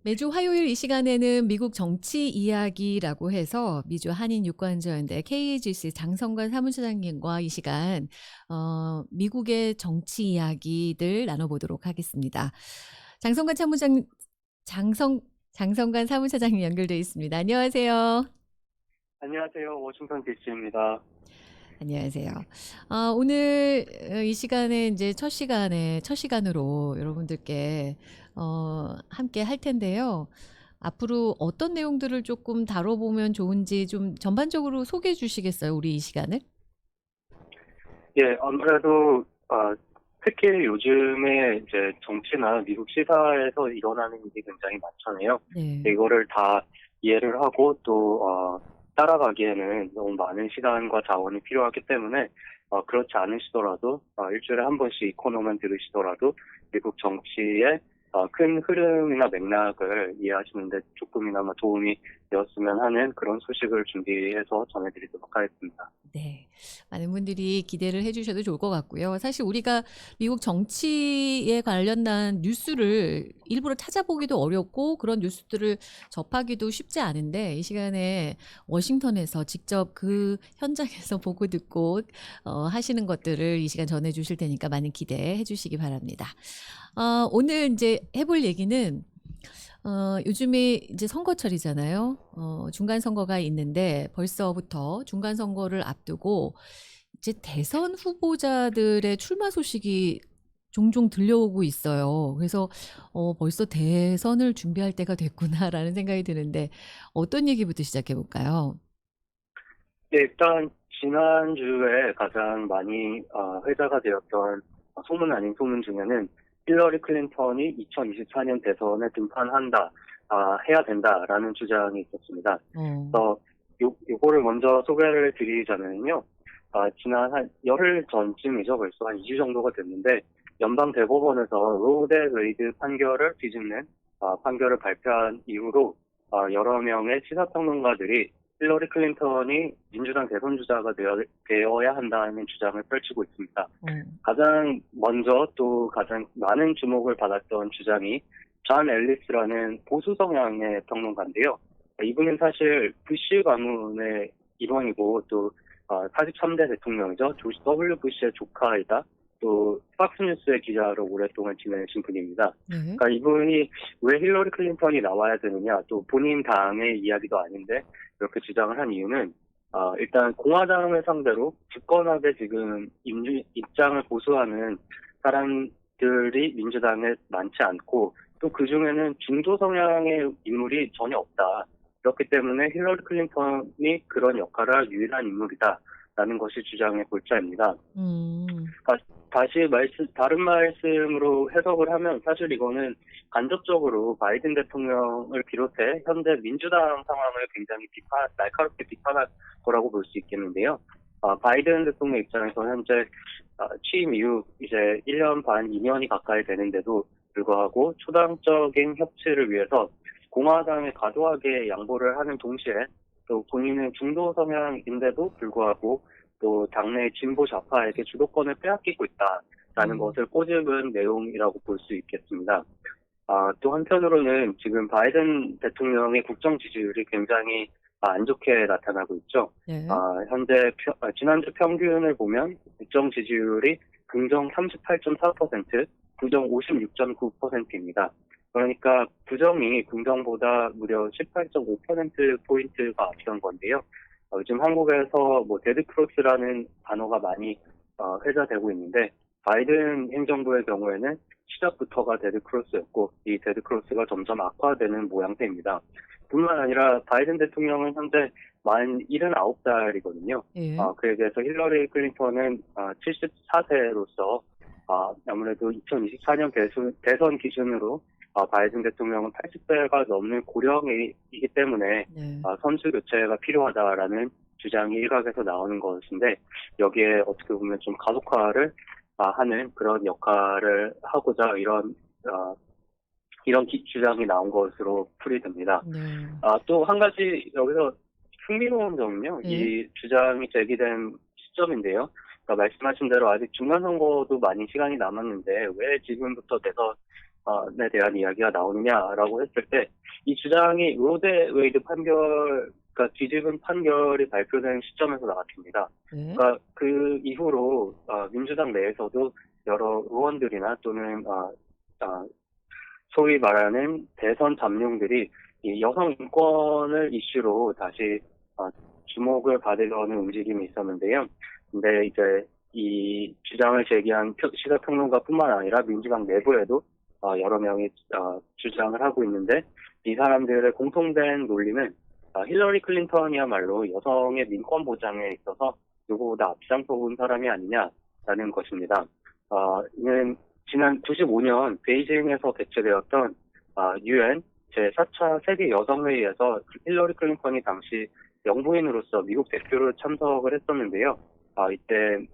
매주 화요일 이 시간에는 미국 정치 이야기라고 해서 미주 한인 유권자연대 KGC 장성관 사무처장님과 이 시간 미국의 정치 이야기들 나눠보도록 하겠습니다. 장성관 사무장 장성 장성관 사무처장님 연결돼 있습니다. 안녕하세요. 안녕하세요. 워싱턴 DC입니다. 안녕하세요. 오늘 이 시간에 이제 첫 시간으로 여러분들께 함께 할 텐데요. 앞으로 어떤 내용들을 조금 다뤄보면 좋은지 좀 전반적으로 소개해 주시겠어요? 우리 이 시간을? 예, 아무래도 특히 요즘에 이제 정치나 미국 시사에서 일어나는 일이 굉장히 많잖아요. 네. 이거를 다 이해를 하고 또 따라가기에는 너무 많은 시간과 자원이 필요하기 때문에 그렇지 않으시더라도 일주일에 한 번씩 이 코너만 들으시더라도 미국 정치의 큰 흐름이나 맥락을 이해하시는데 조금이나마 도움이 되었으면 하는 그런 소식을 준비해서 전해드리도록 하겠습니다. 네. 많은 분들이 기대를 해 주셔도 좋을 것 같고요. 사실 우리가 미국 정치에 관련된 뉴스를 일부러 찾아보기도 어렵고 그런 뉴스들을 접하기도 쉽지 않은데 이 시간에 워싱턴에서 직접 그 현장에서 보고 듣고 하시는 것들을 이 시간 전해 주실 테니까 많은 기대해 주시기 바랍니다. 오늘 이제 해볼 얘기는 요즘에 이제 선거철이잖아요. 중간 선거가 있는데 벌써부터 중간 선거를 앞두고 이제 대선 후보자들의 출마 소식이 종종 들려오고 있어요. 그래서 벌써 대선을 준비할 때가 됐구나라는 생각이 드는데 어떤 얘기부터 시작해 볼까요? 네, 일단 지난주에 가장 많이 회자가 되었던 소문 아닌 소문 중에는 힐러리 클린턴이 2024년 대선에 등판한다, 해야 된다라는 주장이 있었습니다. 어. 그래서 요거를 먼저 소개를 드리자면요. 지난 한 열흘 전쯤이죠. 벌써 한 2주 정도가 됐는데 연방 대법원에서 로데 웨이드 판결을 뒤집는 판결을 발표한 이후로 여러 명의 시사평론가들이 힐러리 클린턴이 민주당 대선 주자가 되어야 한다는 주장을 펼치고 있습니다. 어. 가장 먼저 또 가장 많은 주목을 받았던 주장이 존 앨리스라는 보수 성향의 평론가인데요. 이분은 사실 부시 가문의 일원이고 또 43대 대통령이죠. 조지 W 부시의 조카이다. 또 팍스뉴스의 기자로 오랫동안 지내신 분입니다. 네. 그러니까 이분이 왜 힐러리 클린턴이 나와야 되느냐, 또 본인 당의 이야기도 아닌데 이렇게 주장을 한 이유는 일단 공화당을 상대로 굳건하게 지금 입장을 보수하는 사람들이 민주당에 많지 않고 또 그중에는 중도 성향의 인물이 전혀 없다. 그렇기 때문에 힐러리 클린턴이 그런 역할을 할 유일한 인물이다라는 것이 주장의 골자입니다. 음. 다시 다른 말씀으로 해석을 하면 사실 이거는 간접적으로 바이든 대통령을 비롯해 현재 민주당 상황을 굉장히 날카롭게 비판할 거라고 볼 수 있겠는데요. 바이든 대통령 입장에서 현재 취임 이후 이제 1년 반, 2년이 가까이 되는데도 불구하고 초당적인 협치를 위해서 공화당에 과도하게 양보를 하는 동시에 또 본인은 중도 성향인데도 불구하고 또 당내 진보 좌파에게 주도권을 빼앗기고 있다라는 음. 것을 꼬집은 내용이라고 볼 수 있겠습니다. 또 한편으로는 지금 바이든 대통령의 국정 지지율이 굉장히 안 좋게 나타나고 있죠. 네. 현재 지난주 평균을 보면 국정 지지율이 긍정 38.4%, 부정 56.9%입니다. 그러니까 부정이 긍정보다 무려 18.5%포인트가 앞선 건데요. 요즘 한국에서 뭐 데드크로스라는 단어가 많이 회자되고 있는데 바이든 행정부의 경우에는 시작부터가 데드크로스였고 이 데드크로스가 점점 악화되는 모양새입니다. 뿐만 아니라 바이든 대통령은 현재 만 79살이거든요. 예. 그에 비해서 힐러리 클린턴은 74세로서 아무래도 2024년 대선 기준으로 바이든 대통령은 80세가 넘는 고령이기 때문에 네. 선수 교체가 필요하다라는 주장이 일각에서 나오는 것인데 여기에 어떻게 보면 좀 가속화를 하는 그런 역할을 하고자 이런 주장이 나온 것으로 풀이됩니다. 네. 또 한 가지 여기서 흥미로운 점은요, 예. 이 주장이 제기된 시점인데요. 그러니까 말씀하신 대로 아직 중간선거도 많이 시간이 남았는데 왜 지금부터 에 대한 이야기가 나오느냐라고 했을 때 이 주장이 로데 웨이드 판결, 그러니까 뒤집은 판결이 발표된 시점에서 나왔습니다. 네. 그러니까 그 이후로 민주당 내에서도 여러 의원들이나 또는 소위 말하는 대선 잠룡들이 이 여성 인권을 이슈로 다시 주목을 받으려는 움직임이 있었는데요. 근데 이제 이 주장을 제기한 시사평론가뿐만 아니라 민주당 내부에도 여러 명이 주장을 하고 있는데, 이 사람들의 공통된 논리는 힐러리 클린턴이야말로 여성의 민권 보장에 있어서 누구보다 앞장서온 사람이 아니냐라는 것입니다. 이는 지난 95년 베이징에서 개최되었던 UN 제4차 세계 여성회의에서 힐러리 클린턴이 당시 영부인으로서 미국 대표로 참석을 했었는데요. 이때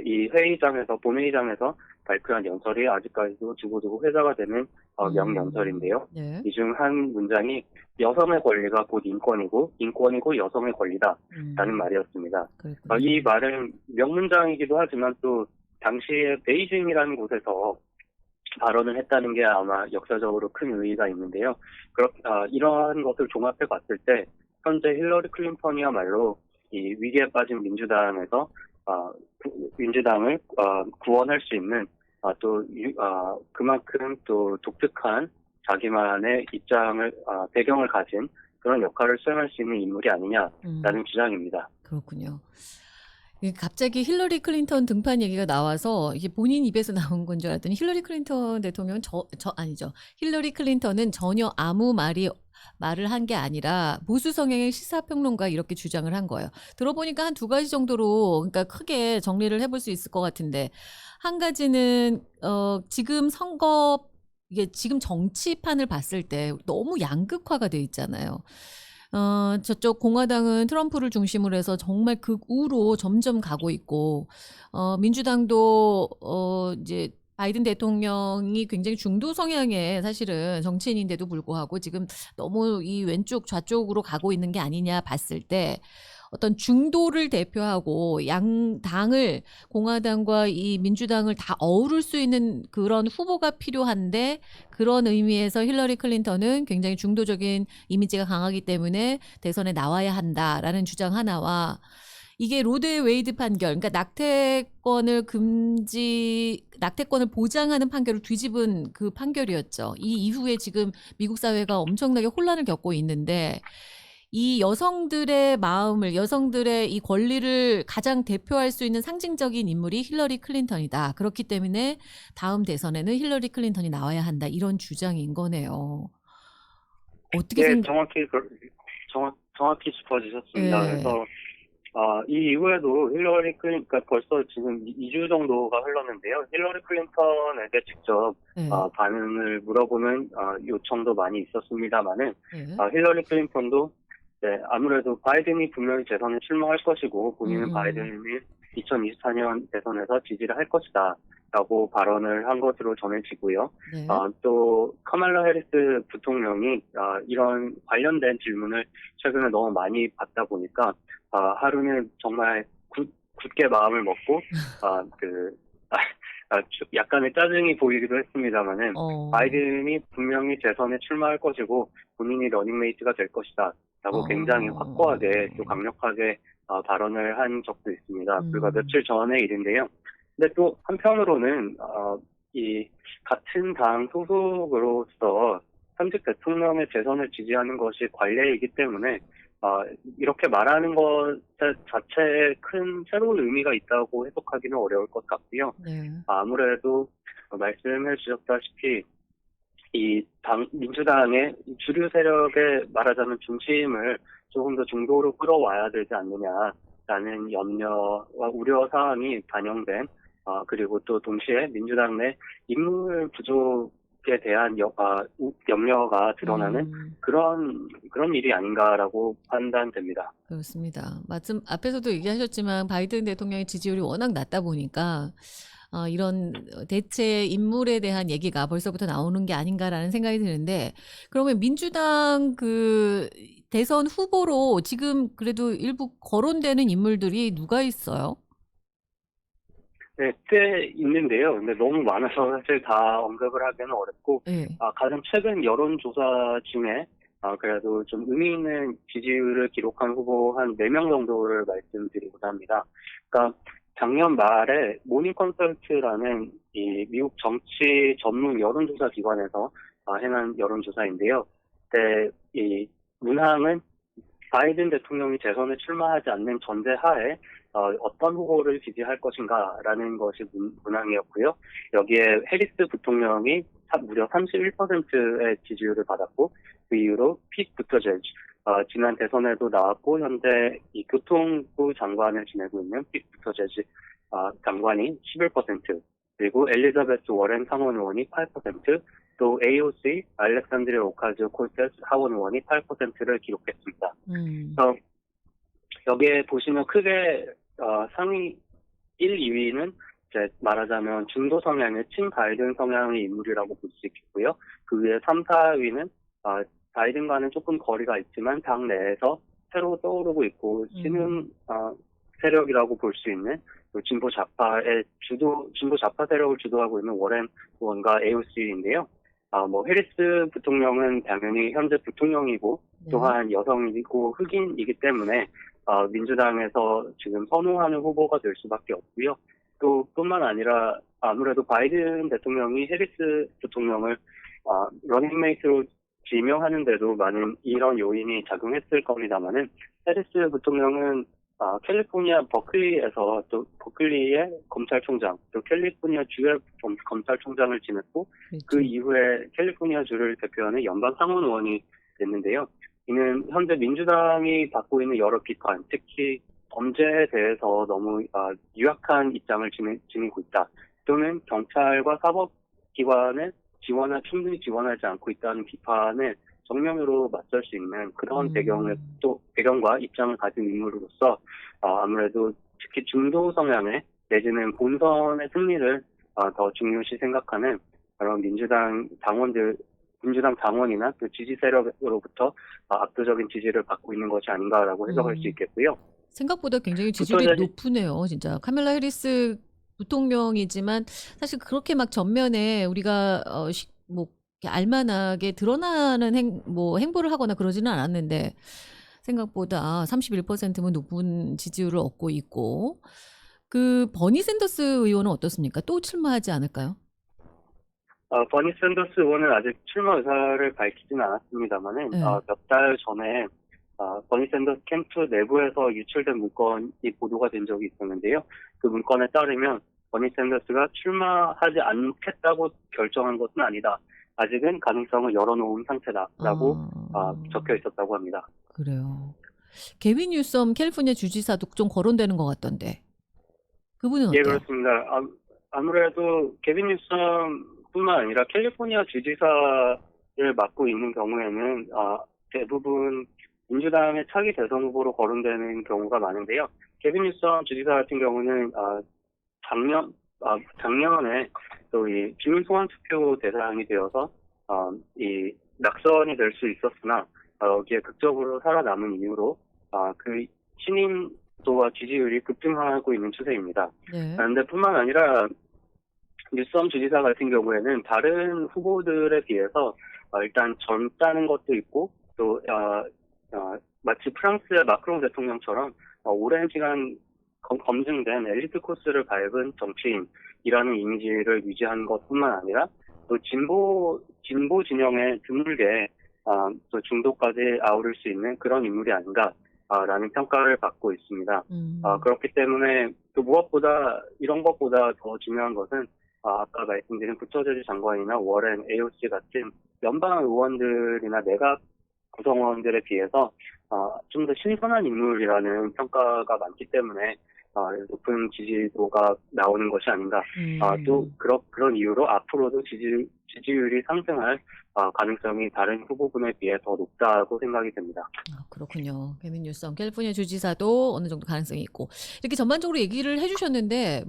이 회의장에서, 본회의장에서 발표한 연설이 아직까지도 두고두고 회자가 되는 명연설인데요. 네. 이 중 한 문장이 여성의 권리가 곧 인권이고, 인권이 곧 여성의 권리다라는 말이었습니다. 그렇군요. 이 말은 명문장이기도 하지만 또 당시에 베이징이라는 곳에서 발언을 했다는 게 아마 역사적으로 큰 의의가 있는데요. 이러한 것을 종합해 봤을 때 현재 힐러리 클린턴이야말로 이 위기에 빠진 민주당에서 민주당을 구원할 수 있는 그만큼 또 독특한 자기만의 입장을 배경을 가진 그런 역할을 수행할 수 있는 인물이 아니냐라는 주장입니다. 그렇군요. 이게 갑자기 힐러리 클린턴 등판 얘기가 나와서 이게 본인 입에서 나온 건 줄 알았더니 힐러리 클린턴 대통령은 아니죠. 힐러리 클린턴은 전혀 아무 말을 한 게 아니라 보수 성향의 시사평론가 이렇게 주장을 한 거예요. 들어보니까 한 두 가지 정도로, 그러니까 크게 정리를 해볼 수 있을 것 같은데, 한 가지는 지금 이게 지금 정치판을 봤을 때 너무 양극화가 돼 있잖아요. 저쪽 공화당은 트럼프를 중심으로 해서 정말 극우로 점점 가고 있고, 민주당도 이제 바이든 대통령이 굉장히 중도 성향의 사실은 정치인인데도 불구하고 지금 너무 이 왼쪽 좌쪽으로 가고 있는 게 아니냐 봤을 때, 어떤 중도를 대표하고 양당을, 공화당과 이 민주당을 다 어우를 수 있는 그런 후보가 필요한데, 그런 의미에서 힐러리 클린턴은 굉장히 중도적인 이미지가 강하기 때문에 대선에 나와야 한다라는 주장 하나와, 이게 로드 웨이드 판결, 그러니까 낙태권을 보장하는 판결을 뒤집은 그 판결이었죠. 이 이후에 지금 미국 사회가 엄청나게 혼란을 겪고 있는데, 이 여성들의 마음을, 여성들의 이 권리를 가장 대표할 수 있는 상징적인 인물이 힐러리 클린턴이다. 그렇기 때문에 다음 대선에는 힐러리 클린턴이 나와야 한다. 이런 주장인 거네요. 어떻게 네, 정확히 짚어주셨습니다. 예. 그래서 이 이후에도 힐러리 클린턴, 그러니까 벌써 지금 2주 정도가 흘렀는데요. 힐러리 클린턴에게 직접 예. 반응을 물어보는 요청도 많이 있었습니다만은 예. 힐러리 클린턴도 아무래도 바이든이 분명히 대선에 출마할 것이고, 본인은 바이든이 2024년 대선에서 지지를 할 것이다 라고 발언을 한 것으로 전해지고요. 네. 또 카말라 해리스 부통령이 이런 관련된 질문을 최근에 너무 많이 받다 보니까 하루는 정말 굳게 마음을 먹고 약간의 짜증이 보이기도 했습니다만은 바이든이 분명히 대선에 출마할 것이고 본인이 러닝메이트가 될 것이다 라고 굉장히 확고하게 또 강력하게 발언을 한 적도 있습니다. 불과 며칠 전의 일인데요. 근데 또 한편으로는 이 같은 당 소속으로서 현직 대통령의 재선을 지지하는 것이 관례이기 때문에 이렇게 말하는 것 자체에 큰 새로운 의미가 있다고 해석하기는 어려울 것 같고요. 네. 아무래도 말씀해 주셨다시피 이 민주당의 주류 세력의 말하자면 중심을 조금 더 중도로 끌어와야 되지 않느냐라는 염려와 우려 사항이 반영된, 그리고 또 동시에 민주당 내 인물 부족에 대한 염려가 드러나는 그런 일이 아닌가라고 판단됩니다. 그렇습니다. 마침 앞에서도 얘기하셨지만 바이든 대통령의 지지율이 워낙 낮다 보니까 이런 대체 인물에 대한 얘기가 벌써부터 나오는 게 아닌가라는 생각이 드는데, 그러면 민주당 그 대선 후보로 지금 그래도 일부 거론되는 인물들이 누가 있어요? 네, 꽤 있는데요. 근데 너무 많아서 사실 다 언급을 하기는 어렵고, 예. 가장 최근 여론조사 중에, 그래도 좀 의미 있는 지지율을 기록한 후보 한 4명 정도를 말씀드리고자 합니다. 그러니까 작년 말에 모닝 컨설트라는 이 미국 정치 전문 여론조사 기관에서 행한 여론조사인데요. 그때 이 문항은 바이든 대통령이 재선에 출마하지 않는 전제하에 어떤 후보를 지지할 것인가라는 것이 문항이었고요. 여기에 해리스 부통령이 무려 31%의 지지율을 받았고 그 이후로 핏 부터제지 지난 대선에도 나왔고 현재 이 교통부 장관을 지내고 있는 핏 부터제지 장관이 11%, 그리고 엘리자베스 워렌 상원 의원이 8%, 또 AOC 알렉산드리아 오카지오 콜세스 하원 의원이 8%를 기록했습니다. 그래서 여기에 보시면 크게 상위 1, 2위는 이제 말하자면 중도 성향의 친바이든 성향의 인물이라고 볼 수 있겠고요. 그 위에 3, 4위는 바이든과는 조금 거리가 있지만 당 내에서 새로 떠오르고 있고 신흥 세력이라고 볼 수 있는 진보 좌파 세력을 주도하고 있는 워렌 의원과 AOC인데요. 해리스 부통령은 당연히 현재 부통령이고 네. 또한 여성이고 흑인이기 때문에 민주당에서 지금 선호하는 후보가 될 수밖에 없고요. 또 뿐만 아니라 아무래도 바이든 대통령이 해리스 부통령을 러닝메이트로 지명하는데도 많은 이런 요인이 작용했을 겁니다만은 해리스 부통령은 캘리포니아 버클리에서 또 버클리의 검찰총장, 또 캘리포니아 주의 검찰총장을 지냈고 그렇죠. 그 이후에 캘리포니아 주를 대표하는 연방 상원 의원이 됐는데요. 이는 현재 민주당이 받고 있는 여러 비판, 특히 범죄에 대해서 너무 유약한 입장을 지니고 있다. 또는 경찰과 사법기관을 충분히 지원하지 않고 있다는 비판을 정면으로 맞설 수 있는 그런 배경과 입장을 가진 인물로서 아무래도 특히 중도 성향의 내지는 본선의 승리를 더 중요시 생각하는 그런 민주당 당원이나 또 지지 세력으로부터 압도적인 지지를 받고 있는 것이 아닌가라고 해석할 수 있겠고요. 생각보다 굉장히 지지율이 높으네요. 진짜 카멜라 해리스 부통령이지만 사실 그렇게 막 전면에 우리가 이렇게 알만하게 드러나는 행보를 하거나 그러지는 않았는데 생각보다 31%면 높은 지지율을 얻고 있고, 그 버니 샌더스 의원은 어떻습니까? 또 출마하지 않을까요? 버니 샌더스 의원은 아직 출마 의사를 밝히지는 않았습니다만은 네. 몇 달 전에 버니 샌더스 캠프 내부에서 유출된 문건이 보도가 된 적이 있었는데요. 그 문건에 따르면 버니 샌더스가 출마하지 않겠다고 결정한 것은 아니다. 아직은 가능성을 열어놓은 상태다라고 적혀 있었다고 합니다. 그래요. 게빈 뉴섬 캘리포니아 주지사도 좀 거론되는 것 같던데. 그분은 어때요? 예, 그렇습니다. 아무래도 게빈 뉴섬뿐만 아니라 캘리포니아 주지사를 맡고 있는 경우에는 대부분 민주당의 차기 대선 후보로 거론되는 경우가 많은데요. 게빈 뉴섬 주지사 같은 경우는 작년에 또 이 주민 소환 투표 대상이 되어서 이 낙선이 될 수 있었으나 여기에 극적으로 살아남은 이유로 그 신임도와 지지율이 급등하고 있는 추세입니다. 네. 그런데 뿐만 아니라 뉴섬 주지사 같은 경우에는 다른 후보들에 비해서 일단 젊다는 것도 있고 또 마치 프랑스의 마크롱 대통령처럼 오랜 시간 검증된 엘리트 코스를 밟은 정치인이라는 이미지를 유지한 것뿐만 아니라 또 진보 진영에 드물게 또 중도까지 아우를 수 있는 그런 인물이 아닌가라는 평가를 받고 있습니다. 그렇기 때문에 또 무엇보다 이런 것보다 더 중요한 것은 아까 말씀드린 부처제주 장관이나 워렌 AOC 같은 연방 의원들이나 내각 구성원들에 비해서 좀 더 신선한 인물이라는 평가가 많기 때문에 높은 지지도가 나오는 것이 아닌가. 또 그런 이유로 앞으로도 지지율이 상승할 가능성이 다른 후보군에 비해 더 높다고 생각이 됩니다. 그렇군요. 게빈 뉴섬 캘리포니아 주지사도 어느 정도 가능성이 있고, 이렇게 전반적으로 얘기를 해주셨는데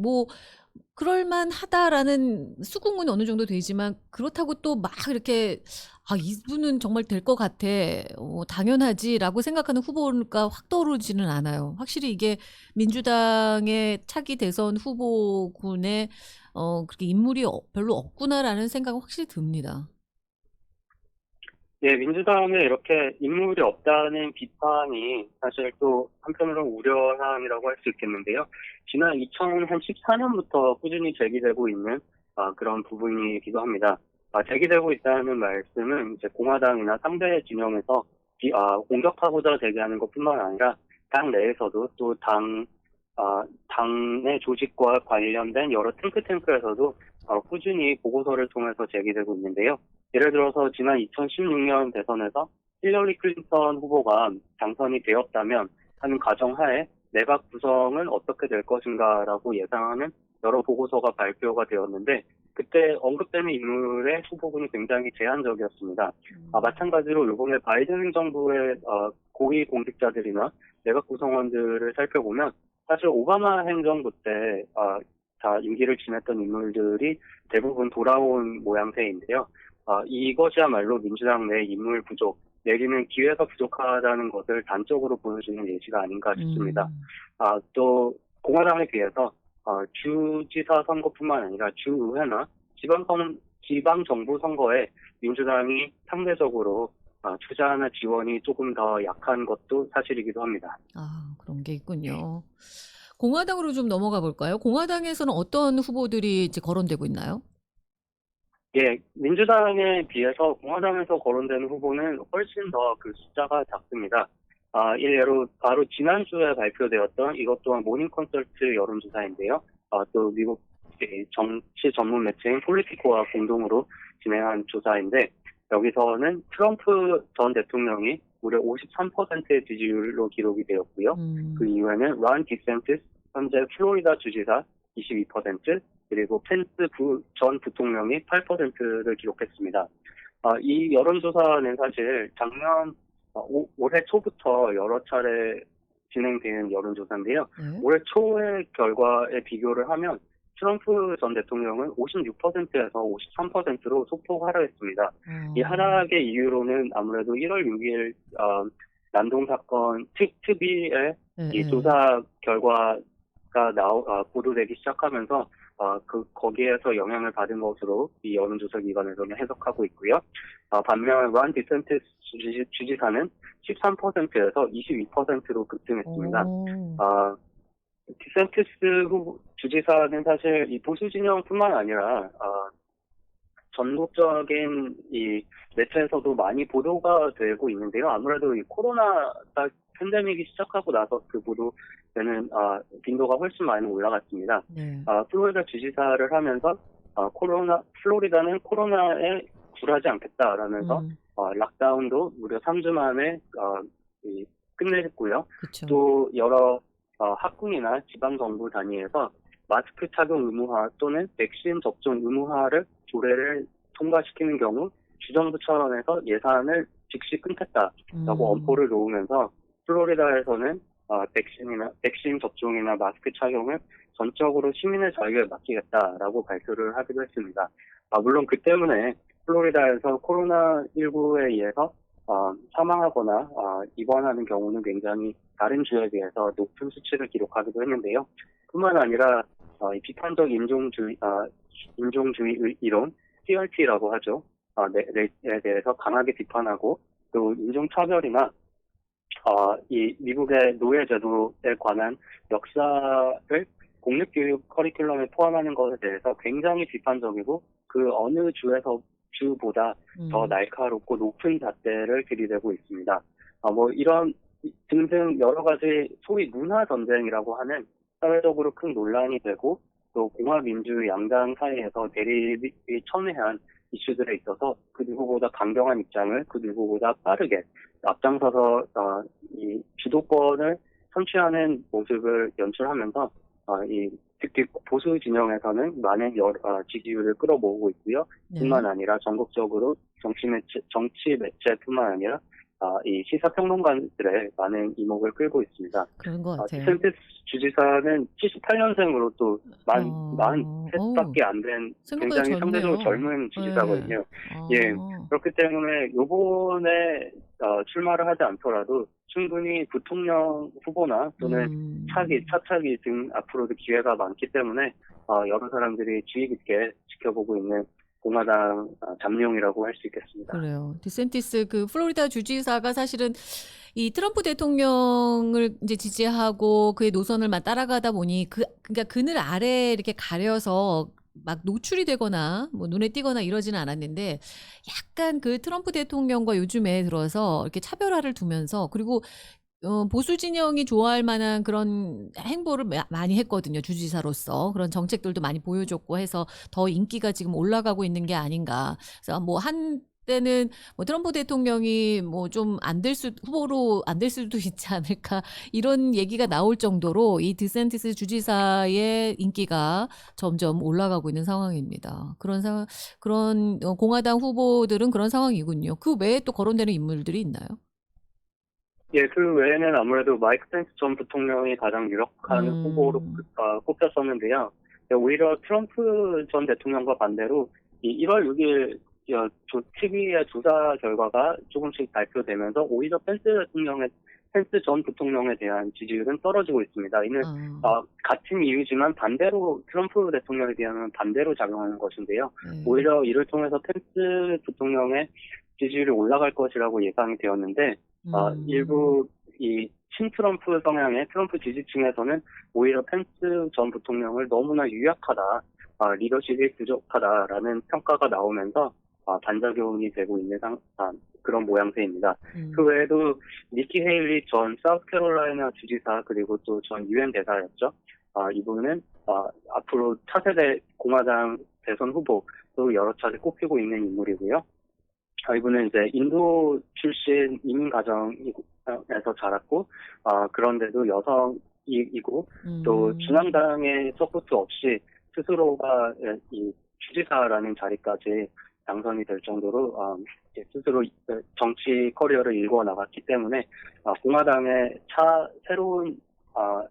그럴만하다라는 수긍은 어느 정도 되지만 그렇다고 또 막 이렇게 아, 이분은 정말 될 것 같아. 당연하지라고 생각하는 후보가 확 떠오르지는 않아요. 확실히 이게 민주당의 차기 대선 후보군에 그렇게 인물이 별로 없구나라는 생각은 확실히 듭니다. 예, 민주당에 이렇게 인물이 없다는 비판이 사실 또 한편으로 우려사항이라고 할 수 있겠는데요. 지난 2014년부터 꾸준히 제기되고 있는 그런 부분이기도 합니다. 제기되고 있다는 말씀은 이제 공화당이나 상대 진영에서 공격하고자 제기하는 것뿐만 아니라 당 내에서도 또 당내 조직과 관련된 여러 탱크탱크에서도 꾸준히 보고서를 통해서 제기되고 있는데요. 예를 들어서 지난 2016년 대선에서 힐러리 클린턴 후보가 당선이 되었다면 하는 가정하에 내각 구성은 어떻게 될 것인가라고 예상하는 여러 보고서가 발표가 되었는데 그때 언급되는 인물의 후보군이 굉장히 제한적이었습니다. 마찬가지로 이번에 바이든 행정부의 고위 공직자들이나 내각 구성원들을 살펴보면 사실 오바마 행정부 때 다 임기를 지냈던 인물들이 대부분 돌아온 모양새인데요. 이것이야말로 민주당 내 인물 부족, 내지는 기회가 부족하다는 것을 단적으로 보여주는 예시가 아닌가 싶습니다. 음. 또 공화당에 비해서 주지사 선거뿐만 아니라 주의회나 지방정부 선거에 민주당이 상대적으로 투자나 지원이 조금 더 약한 것도 사실이기도 합니다. 그런 게 있군요. 공화당으로 좀 넘어가 볼까요? 공화당에서는 어떤 후보들이 이제 거론되고 있나요? 예, 민주당에 비해서 공화당에서 거론되는 후보는 훨씬 더 그 숫자가 작습니다. 일례로 바로 지난주에 발표되었던 이것 또한 모닝 컨설트 여론조사인데요. 또 미국 정치 전문 매체인 폴리티코와 공동으로 진행한 조사인데 여기서는 트럼프 전 대통령이 무려 53%의 지지율로 기록이 되었고요. 그 이후에는 론 디센티스 현재 플로리다 주지사 22%, 그리고 펜스 전 부통령이 8%를 기록했습니다. 이 여론조사는 사실 올해 초부터 여러 차례 진행된 여론조사인데요. 네. 올해 초의 결과에 비교를 하면 트럼프 전 대통령은 56%에서 53%로 소폭 하락했습니다. 이 하락의 이유로는 아무래도 1월 6일 난동 사건 특비의 이 조사 결과가 보도되기 시작하면서 거기에서 영향을 받은 것으로 이 여론조사 기관에서는 해석하고 있고요. 반면 론 디센티스 주지사는 13%에서 22%로 급등했습니다. 디센티스 주지사는 사실 이 보수 진영뿐만 아니라 전국적인 이 매체에서도 많이 보도가 되고 있는데요. 아무래도 이 코로나가 팬데믹이 시작하고 나서 그 보도되는 빈도가 훨씬 많이 올라갔습니다. 네. 플로리다 주지사를 하면서 플로리다는 코로나에 굴하지 않겠다라면서 락다운도 무려 3주 만에 끝냈고요. 그쵸. 또 여러 학군이나 지방정부 단위에서 마스크 착용 의무화 또는 백신 접종 의무화를 조례를 통과시키는 경우 주정부 차원에서 예산을 즉시 끊겠다라고 엄포를 놓으면서 플로리다에서는 백신 접종이나 마스크 착용을 전적으로 시민의 자유에 맡기겠다라고 발표를 하기도 했습니다. 물론 그 때문에 플로리다에서 코로나19에 의해서 사망하거나 입원하는 경우는 굉장히 다른 주에 비해서 높은 수치를 기록하기도 했는데요. 뿐만 아니라 이 비판적 인종주의 이론, CRT라고 하죠. 에 대해서 강하게 비판하고 또 인종차별이나 이 미국의 노예제도에 관한 역사를 공립교육 커리큘럼에 포함하는 것에 대해서 굉장히 비판적이고 그 어느 주보다 더 날카롭고 높은 잣대를 들이대고 있습니다. 이런 등등 여러 가지 소위 문화 전쟁이라고 하는 사회적으로 큰 논란이 되고 또 공화민주 양당 사이에서 대립이 첨예한 이슈들에 있어서 그 누구보다 강경한 입장을 그 누구보다 빠르게 앞장서서 이 주도권을 선취하는 모습을 연출하면서 특히 보수 진영에서는 많은 지지율을 끌어모으고 있고요. 네. 뿐만 아니라 전국적으로 정치 매체뿐만 아니라 이 시사평론가들의 많은 이목을 끌고 있습니다. 그런 것 같아요. 디센티스 주지사는 78년생으로 또 만 어우, 43밖에 안 된 생각보다 굉장히 상대적으로 젊네요. 젊은 예. 주지사거든요. 예, 그렇기 때문에 요번에 출마를 하지 않더라도 충분히 부통령 후보나 또는 차차기 등 앞으로도 기회가 많기 때문에 여러 사람들이 주의 깊게 지켜보고 있는 공화당 잠룡이라고 할 수 있겠습니다. 그래요. 디센티스 그 플로리다 주지사가 사실은 이 트럼프 대통령을 이제 지지하고 그의 노선을 막 따라가다 보니 그러니까 그늘 아래 이렇게 가려서 막 노출이 되거나 뭐 눈에 띄거나 이러지는 않았는데 약간 그 트럼프 대통령과 요즘에 들어서 이렇게 차별화를 두면서 그리고 보수 진영이 좋아할 만한 그런 행보를 많이 했거든요. 주지사로서. 그런 정책들도 많이 보여줬고 해서 더 인기가 지금 올라가고 있는 게 아닌가. 그래서 뭐 한때는 뭐 트럼프 대통령이 뭐 좀 후보로 안 될 수도 있지 않을까. 이런 얘기가 나올 정도로 이 디센티스 주지사의 인기가 점점 올라가고 있는 상황입니다. 그런 공화당 후보들은 그런 상황이군요. 그 외에 또 거론되는 인물들이 있나요? 예, 그 외에는 아무래도 마이크 펜스 전 부통령이 가장 유력한 후보로 꼽혔었는데요. 오히려 트럼프 전 대통령과 반대로 이 1월 6일 TV의 조사 결과가 조금씩 발표되면서 오히려 펜스 전 부통령에 대한 지지율은 떨어지고 있습니다. 이는 같은 이유지만 반대로 트럼프 대통령에 대한 반대로 작용하는 것인데요. 오히려 이를 통해서 펜스 부통령의 지지율이 올라갈 것이라고 예상이 되었는데 일부 이 친트럼프 성향의 트럼프 지지층에서는 오히려 펜스 전 부통령을 너무나 유약하다, 리더십이 부족하다라는 평가가 나오면서 반작용이 되고 있는 그런 모양새입니다. 그 외에도 니키 헤일리 전 사우스캐롤라이나 주지사 그리고 또 전 유엔 대사였죠. 이분은 앞으로 차세대 공화당 대선 후보로 여러 차례 꼽히고 있는 인물이고요. 이분은 이제 인도 출신 이민 가정에서 자랐고, 그런데도 여성이고, 또 중앙당의 서포트 없이 스스로가 이 주지사라는 자리까지 당선이 될 정도로, 스스로 정치 커리어를 일궈 나갔기 때문에, 공화당의 새로운,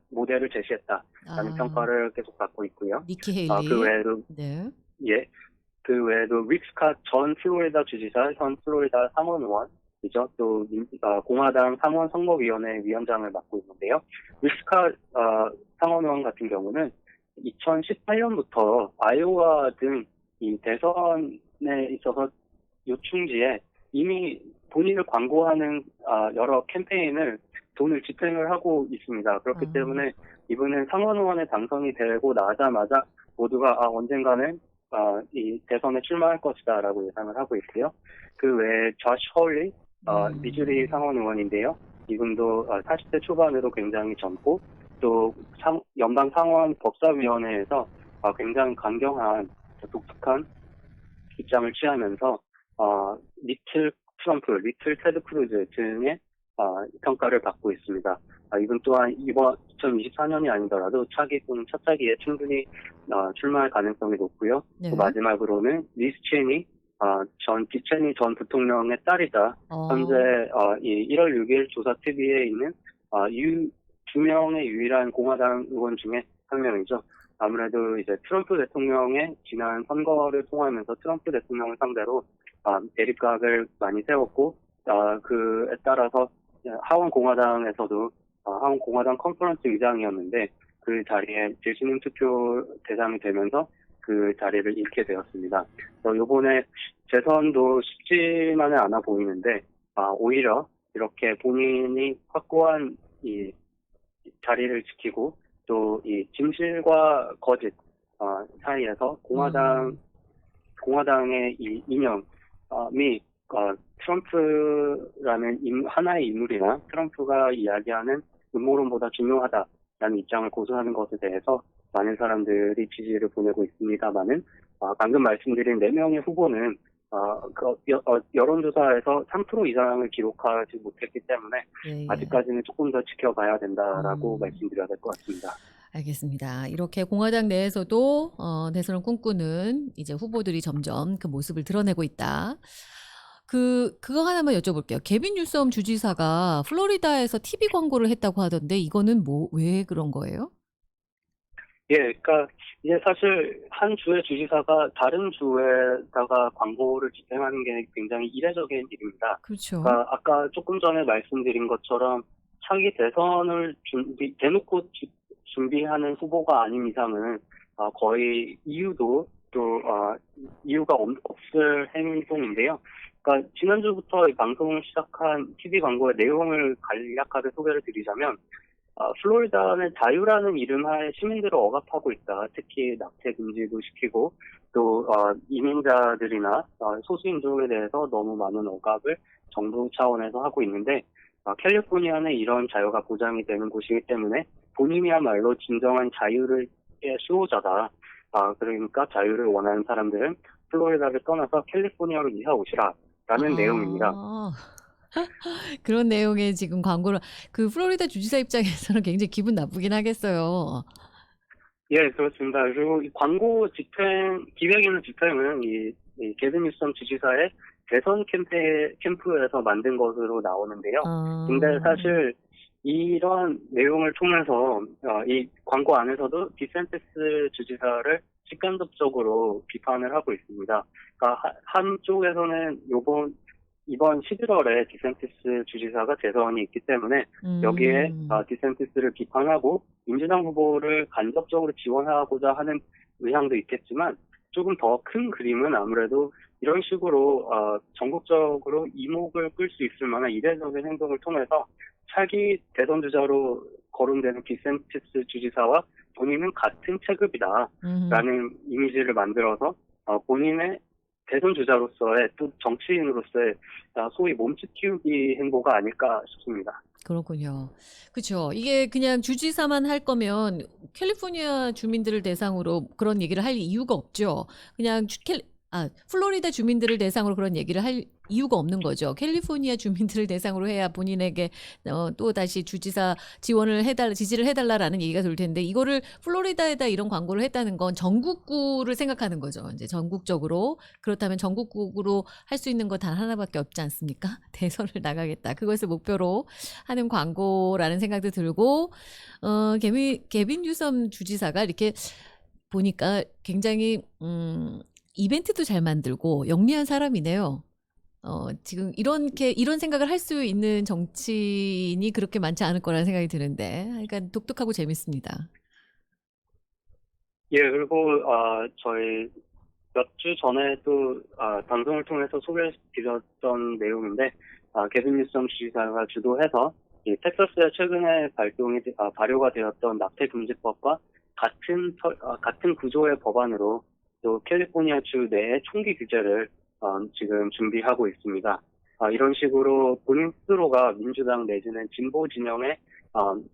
모델을 제시했다라는 평가를 계속 받고 있고요. 니키 헤일리. 그 외에도, 네. 예. 그 외에도 릭 스캇 전 플로리다 주지사, 현 플로리다 상원의원이죠. 또 공화당 상원 선거위원회 위원장을 맡고 있는데요. 릭 스캇 상원의원 같은 경우는 2018년부터 아이오와 등 이 대선에 있어서 요충지에 이미 본인을 광고하는 여러 캠페인을 돈을 집행을 하고 있습니다. 그렇기 때문에 이분은 상원의원에 당선이 되고 나자마자 모두가 언젠가는 이 대선에 출마할 것이다라고 예상을 하고 있고요. 그 외에 조시 홀리, 미주리 상원의원인데요. 이분도 40대 초반으로 굉장히 젊고 또 연방 상원 법사위원회에서 굉장히 강경한 독특한 입장을 취하면서 리틀 트럼프, 리틀 테드 크루즈 등의 평가를 받고 있습니다. 이분 또한 이번 2024년이 아니더라도 차차기에 충분히 출마할 가능성이 높고요. 네. 또 마지막으로는 리스 체니, 디체니 전 부통령의 딸이자 현재 이 1월 6일 조사 TV에 있는 두 명의 유일한 공화당 의원 중에 한 명이죠. 아무래도 이제 트럼프 대통령의 지난 선거를 통하면서 트럼프 대통령을 상대로 대립각을 많이 세웠고 그에 따라서 하원 공화당에서도 하원 공화당 컨퍼런스 의장이었는데 그 자리에 질시능 투표 대상이 되면서 그 자리를 잃게 되었습니다. 이번에 재선도 쉽지만은 않아 보이는데 오히려 이렇게 본인이 확고한 이 자리를 지키고 또 이 진실과 거짓 사이에서 공화당의 이 이념이 트럼프라는 하나의 인물이나 트럼프가 이야기하는 음모론보다 중요하다라는 입장을 고수하는 것에 대해서 많은 사람들이 지지를 보내고 있습니다만은 방금 말씀드린 4명의 후보는 여론조사에서 3% 이상을 기록하지 못했기 때문에 아직까지는 조금 더 지켜봐야 된다라고 말씀드려야 될 것 같습니다. 알겠습니다. 이렇게 공화당 내에서도 대선을 꿈꾸는 이제 후보들이 점점 그 모습을 드러내고 있다. 그거 하나만 여쭤볼게요. 개빈 뉴섬 주지사가 플로리다에서 TV 광고를 했다고 하던데 이거는 왜 그런 거예요? 예, 그러니까 이게 사실 한 주의 주지사가 다른 주에다가 광고를 집행하는 게 굉장히 이례적인 일입니다. 그렇죠. 그러니까 아까 조금 전에 말씀드린 것처럼 차기 대선을 대놓고 준비하는 후보가 아닌 이상은 거의 이유가 없을 행동인데요. 그러니까 지난주부터 이 방송을 시작한 TV 광고의 내용을 간략하게 소개를 드리자면 플로리다는 자유라는 이름 하에 시민들을 억압하고 있다. 특히 낙태 금지도 시키고 또 이민자들이나 소수인종에 대해서 너무 많은 억압을 정부 차원에서 하고 있는데 캘리포니아는 이런 자유가 보장이 되는 곳이기 때문에 본인이야말로 진정한 자유의 수호자다. 그러니까 자유를 원하는 사람들은 플로리다를 떠나서 캘리포니아로 이사 오시라라는 내용입니다. 아, 그런 내용의 지금 광고를 플로리다 주지사 입장에서는 굉장히 기분 나쁘긴 하겠어요. 예, 그렇습니다. 그리고 이 광고 기획이나 집행은 이 게빈 뉴섬 주지사의 대선 캠프에서 만든 것으로 나오는데요. 근데 사실 이런 내용을 통해서 이 광고 안에서도 디센티스 주지사를 직간접적으로 비판을 하고 있습니다. 그러니까 한쪽에서는 이번 11월에 디센티스 주지사가 대선이 있기 때문에 여기에 디센티스를 비판하고 민주당 후보를 간접적으로 지원하고자 하는 의향도 있겠지만 조금 더 큰 그림은 아무래도 이런 식으로 전국적으로 이목을 끌 수 있을 만한 이례적인 행동을 통해서 차기 대선 주자로 거론되는 디센티스 주지사와 본인은 같은 체급이다라는 이미지를 만들어서 본인의 대선 주자로서의 또 정치인으로서의 소위 몸집 키우기 행보가 아닐까 싶습니다. 그렇군요. 그렇죠. 이게 그냥 주지사만 할 거면 캘리포니아 주민들을 대상으로 그런 얘기를 할 이유가 없죠. 그냥 플로리다 주민들을 대상으로 그런 얘기를 할 이유가 없는 거죠. 캘리포니아 주민들을 대상으로 해야 본인에게 또 다시 주지사 지지를 해달라라는 얘기가 돌 텐데 이거를 플로리다에다 이런 광고를 했다는 건 전국구를 생각하는 거죠. 이제 전국적으로 그렇다면 전국구로 할 수 있는 거 단 하나밖에 없지 않습니까? 대선을 나가겠다. 그것을 목표로 하는 광고라는 생각도 들고 개빈 뉴섬 주지사가 이렇게 보니까 굉장히 이벤트도 잘 만들고 영리한 사람이네요. 지금 이런 생각을 할 수 있는 정치인이 그렇게 많지 않을 거라는 생각이 드는데, 그러니까 독특하고 재밌습니다. 예, 그리고 저희 몇 주 전에도 방송을 통해서 소개해드렸던 내용인데 게빈 뉴섬 주지사가 주도해서 이 텍사스에 최근에 발효가 되었던 낙태 금지법과 같은 구조의 법안으로 또 캘리포니아 주 내에 총기 규제를 지금 준비하고 있습니다. 이런 식으로 본인 스스로가 민주당 내지는 진보 진영의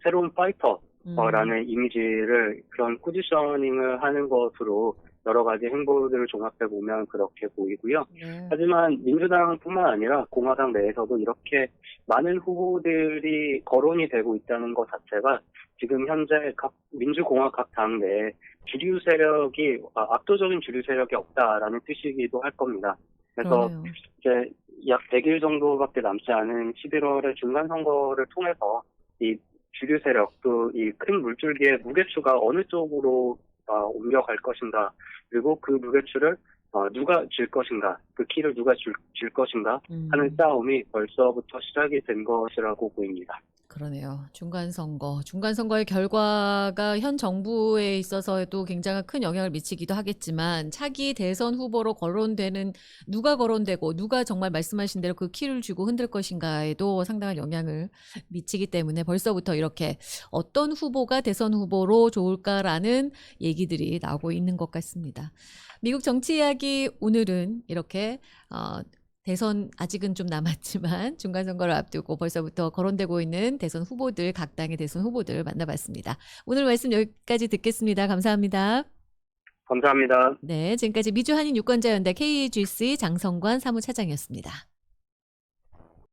새로운 파이터라는 이미지를 그런 포지셔닝을 하는 것으로 여러 가지 행보들을 종합해 보면 그렇게 보이고요. 네. 하지만 민주당뿐만 아니라 공화당 내에서도 이렇게 많은 후보들이 거론이 되고 있다는 것 자체가 지금 현재 민주공화 각 당 내에 압도적인 주류 세력이 없다라는 뜻이기도 할 겁니다. 그래서 그러네요. 이제 약 100일 정도밖에 남지 않은 11월의 중간 선거를 통해서 이 주류 세력 또 이 큰 물줄기의 무게추가 어느 쪽으로 옮겨갈 것인가, 그리고 그 무게추를 누가 쥘 것인가, 그 키를 누가 쥘 것인가 하는 싸움이 벌써부터 시작이 된 것이라고 보입니다. 그러네요. 중간선거의 결과가 현 정부에 있어서도 굉장히 큰 영향을 미치기도 하겠지만 차기 대선 후보로 누가 거론되고 누가 정말 말씀하신 대로 그 키를 쥐고 흔들 것인가에도 상당한 영향을 미치기 때문에 벌써부터 이렇게 어떤 후보가 대선 후보로 좋을까라는 얘기들이 나오고 있는 것 같습니다. 미국 정치 이야기 오늘은 이렇게 대선 아직은 좀 남았지만 중간선거를 앞두고 벌써부터 거론되고 있는 각 당의 대선 후보들 만나봤습니다. 오늘 말씀 여기까지 듣겠습니다. 감사합니다. 감사합니다. 네, 지금까지 미주한인 유권자연대 KGC 장성관 사무차장이었습니다.